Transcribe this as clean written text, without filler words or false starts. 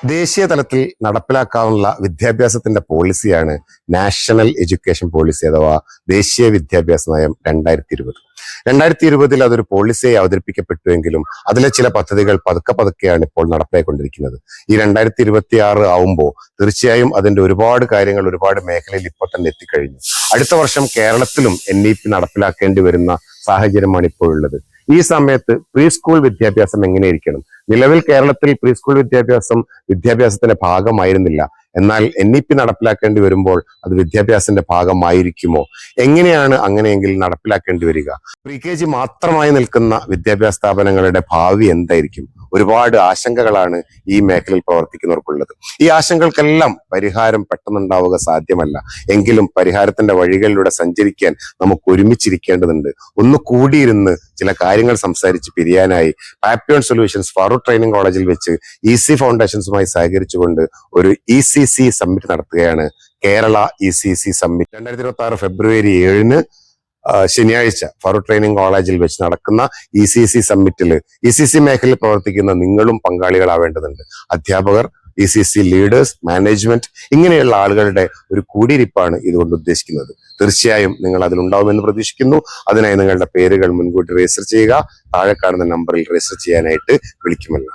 ദേശീയ തലത്തിൽ നടപ്പിലാക്കാവുന്ന വിദ്യാഭ്യാസത്തിന്റെ പോളിസിയാണ് നാഷണൽ എഡ്യൂക്കേഷൻ പോളിസി അഥവാ ദേശീയ വിദ്യാഭ്യാസ നയം 2020. അതൊരു പോളിസിയായി അവതരിപ്പിക്കപ്പെട്ടുവെങ്കിലും അതിലെ ചില പദ്ധതികൾ പതുക്കെയാണ് ഇപ്പോൾ നടപ്പായിക്കൊണ്ടിരിക്കുന്നത്. ഈ 2026 ആവുമ്പോൾ തീർച്ചയായും അതിന്റെ ഒരുപാട് കാര്യങ്ങൾ ഒരുപാട് മേഖലയിൽ ഇപ്പോൾ തന്നെ എത്തിക്കഴിഞ്ഞു. അടുത്ത വർഷം കേരളത്തിലും NEP നടപ്പിലാക്കേണ്ടി വരുന്ന സാഹചര്യമാണ് ഇപ്പോഴുള്ളത്. ഈ സമയത്ത് പ്രീ സ്കൂൾ വിദ്യാഭ്യാസം എങ്ങനെയിരിക്കണം? നിലവിൽ കേരളത്തിൽ പ്രീ സ്കൂൾ വിദ്യാഭ്യാസത്തിന്റെ ഭാഗമായിരുന്നില്ല. എന്നാൽ NEP നടപ്പിലാക്കേണ്ടി വരുമ്പോൾ അത് വിദ്യാഭ്യാസത്തിന്റെ ഭാഗമായിരിക്കുമോ? എങ്ങനെയാണ് അങ്ങനെയെങ്കിൽ നടപ്പിലാക്കേണ്ടി വരിക? PKG മാത്രമായി നിൽക്കുന്ന വിദ്യാഭ്യാസ സ്ഥാപനങ്ങളുടെ ഭാവി എന്തായിരിക്കും? ഒരുപാട് ആശങ്കകളാണ് ഈ മേഖലയിൽ പ്രവർത്തിക്കുന്നവർക്കുള്ളത്. ഈ ആശങ്കകൾക്കെല്ലാം പരിഹാരം പെട്ടെന്നുണ്ടാവുക സാധ്യമല്ല. എങ്കിലും പരിഹാരത്തിന്റെ വഴികളിലൂടെ സഞ്ചരിക്കാൻ നമുക്ക് ഒരുമിച്ചിരിക്കേണ്ടതുണ്ട്. ഒന്ന് കൂടിയിരുന്ന് ചില കാര്യങ്ങൾ സംസാരിച്ച് പിരിയാനായി പാപ്പിയോൺ സൊല്യൂഷൻസ് ഫാറൂഖ് ട്രെയിനിങ് കോളേജിൽ വെച്ച് EC ഫൗണ്ടേഷൻസുമായി സഹകരിച്ചുകൊണ്ട് ഒരു ECC സമ്മിറ്റ് നടത്തുകയാണ്. കേരള ECC സമ്മിറ്റ് 2026 ഫെബ്രുവരി 7 ശനിയാഴ്ച ഫാറൂഖ് ട്രെയിനിങ് കോളേജിൽ വെച്ച് നടക്കുന്ന ECC സമ്മിറ്റിൽ ECC മേഖലയിൽ പ്രവർത്തിക്കുന്ന നിങ്ങളും പങ്കാളികളാവേണ്ടതുണ്ട്. അധ്യാപകർ, ECC ലീഡേഴ്സ്, മാനേജ്മെന്റ്, ഇങ്ങനെയുള്ള ആളുകളുടെ ഒരു കൂടിയിരിപ്പാണ് ഇതുകൊണ്ട് ഉദ്ദേശിക്കുന്നത്. തീർച്ചയായും നിങ്ങൾ അതിലുണ്ടാവുമെന്ന് പ്രതീക്ഷിക്കുന്നു. അതിനായി നിങ്ങളുടെ പേരുകൾ മുൻകൂട്ടി രജിസ്റ്റർ ചെയ്യുക. താഴെ കാണുന്ന നമ്പറിൽ രജിസ്റ്റർ ചെയ്യാനായിട്ട് വിളിക്കുമല്ലോ.